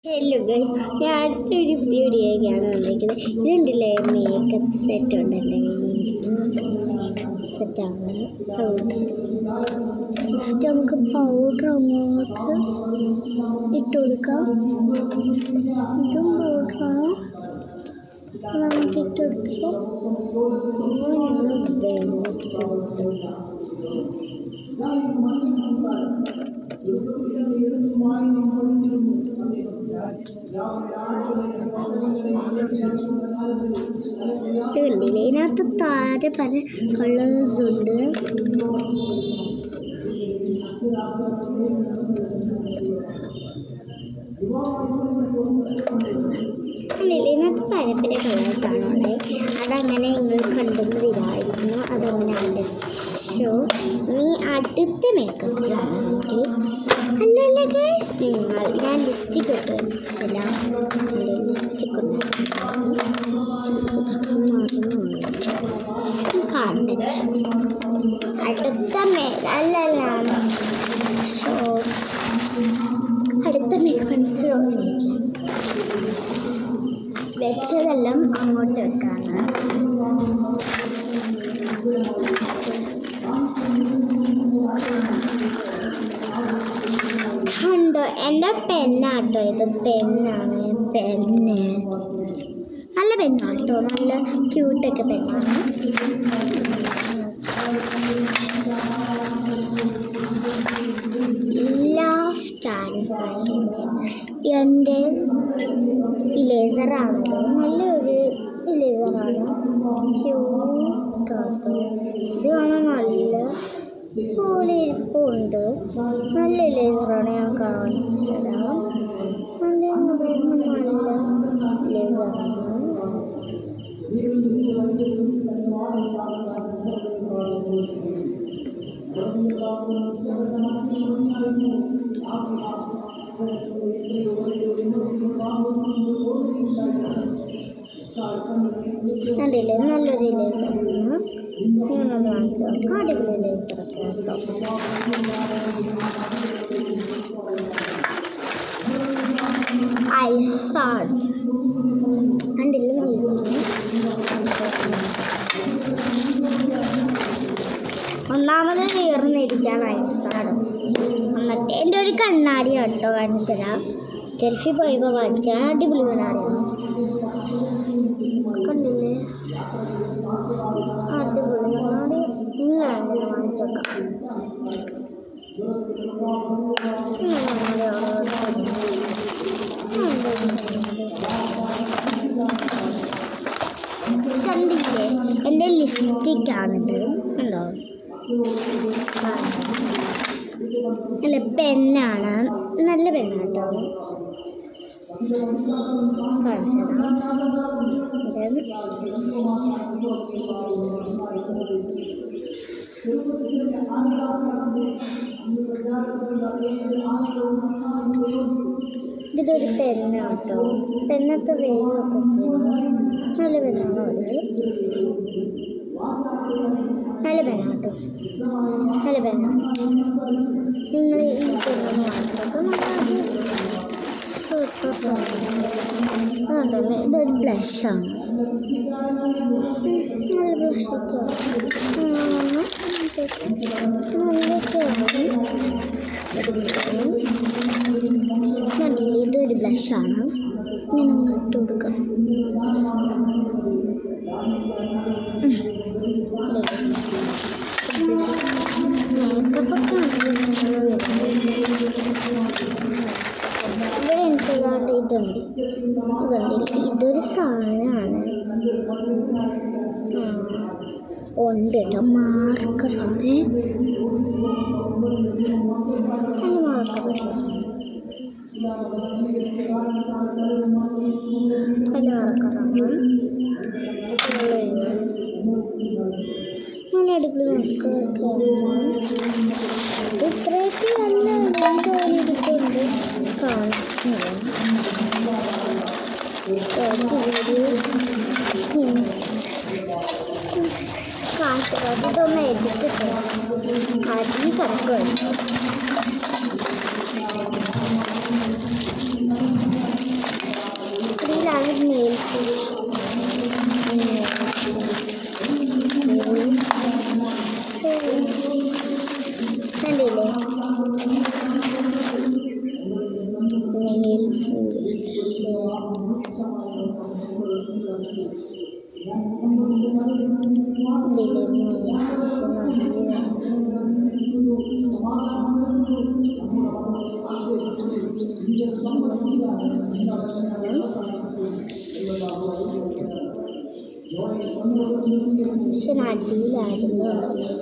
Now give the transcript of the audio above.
Hello guys, ഞാൻ അടുത്തൊരു പുതിയ വീഡിയോയ്ക്കാണ് വന്നിരിക്കുന്നത്. ഇതുണ്ടല്ലേ മേക്കപ്പ് സെറ്റ് ഉണ്ട് എൻ്റെ കയ്യിൽ. സെറ്റാണ് ഫസ്റ്റ് നമുക്ക് പൗഡർ അങ്ങോട്ട് ഇട്ട് കൊടുക്കാം. ഇതും പൗഡറാണ്, നമുക്ക് ഇട്ട് കൊടുക്കാം. കണ്ടില്ലേ, ഇതിനകത്ത് താഴെ പല കളേഴ്സ് ഉണ്ട്. ഇതിനകത്ത് പല പല കളേഴ്സാണ് ഉള്ളത്. അതങ്ങനെ നിങ്ങൾ കണ്ടുന്നതിലായിരുന്നു. അതങ്ങനെയാണ് ഷോ. നീ അടുത്ത മേക്കപ്പിലാണ് നോക്കി. അല്ലല്ല ഗൈസ്, ഞാൻ ലിപ്സ്റ്റിക് ഇട്ട് വെച്ചില്ല. ലിപ്സ്റ്റിക് അടുത്ത അല്ലല്ലാണ് ഷോ. അടുത്ത മേക്കപ്പ് വെച്ചതെല്ലാം അങ്ങോട്ട് വെക്കാണ്. കണ്ടോ, എൻ്റെ പെന്നാട്ടോ ഇത്. പെന്നാണ്, പെന്ന് നല്ല പെന്നാട്ടോ, നല്ല ക്യൂട്ടൊക്കെ പെന്നാണ്. എൻ്റെ ഇലേസറാണത്, നല്ലൊരു ഇലേസറാണ്. ക്യൂട്ടാട്ടോ, ഇത് കാണാൻ നല്ല പോലെ ഇരിപ്പുണ്ട്. നല്ല ഇലേസറാണ്, ഞാൻ കാണിച്ചു തരാം. നല്ല ഇലേസറാണ്. കണ്ടില്ലേ, നല്ലൊരു ഇലേസറാണ്. ഞാനത് കാണിച്ചു നോക്കാം. അടിപൊളി ഇലേസറൊക്കെ കേട്ടോ. ഐസാണ്, കണ്ടില്ലേ, ഒന്നാമത് കയറുന്നിരിക്കാൻ ഐസാണ്. എന്നിട്ട് എൻ്റെ ഒരു കണ്ണാടി കേട്ടോ കാണിച്ചു തരാം. ഗൾഫിൽ പോയപ്പോൾ വാങ്ങിച്ചാണ്. അടിപൊളി കണ്ണാടിയാണ്, കണ്ടില്ലേ, അടിപൊളി കണ്ണാടി. നിങ്ങളാണ് വാങ്ങിച്ചേക്കാം. കണ്ടില്ലേ, എൻ്റെ ലിപ്സ്റ്റിക്കാണിത്. ഉണ്ടോ, നല്ല പെന്നാണ്, നല്ല പെന്നാട്ടോ. കാണിച്ചതാ ഇതൊരു പെന്നാട്ടോ. പെന്നത്തെ വേഗമൊക്കെ നല്ല പെന്നാണോ അത്. നല്ല പെന്നാട്ടോ, നല്ല പെന്നാണ്. നിങ്ങൾ ഈ പെണ്ണൊന്ന് വാങ്ങിച്ചോക്കാം. അതുകൊണ്ടല്ലേ, ഇതൊരു ബ്ലഷാണ്. നല്ല ബ്ലഷൊക്കെ കണ്ടില്ലേ, ഇതൊരു ബ്ലഷാണ്. ഇങ്ങനെ ഇട്ട് കൊടുക്കാം. മേക്കപ്പൊക്കെ ഇവിടെ എനിക്ക് ഇതാണ്ട് ഇതുണ്ട്. ഇതുണ്ട്, ഇതൊരു സാധനമാണ്. ഉണ്ട് കേട്ടോ, മാർക്കറാണ്. നല്ല മാർക്കർ, നല്ല മാർക്കറാണ്. നല്ല അടിപൊളി മാർക്കറൊക്കെയാണ്. ഇത്രയൊക്കെ നല്ല തോന്നിയിട്ടുണ്ട്. കാണിച്ചു ഇതൊന്ന് എടുത്തിട്ട് അരി കിടക്കുമല്ലോ. അടിയിലായിരുന്നു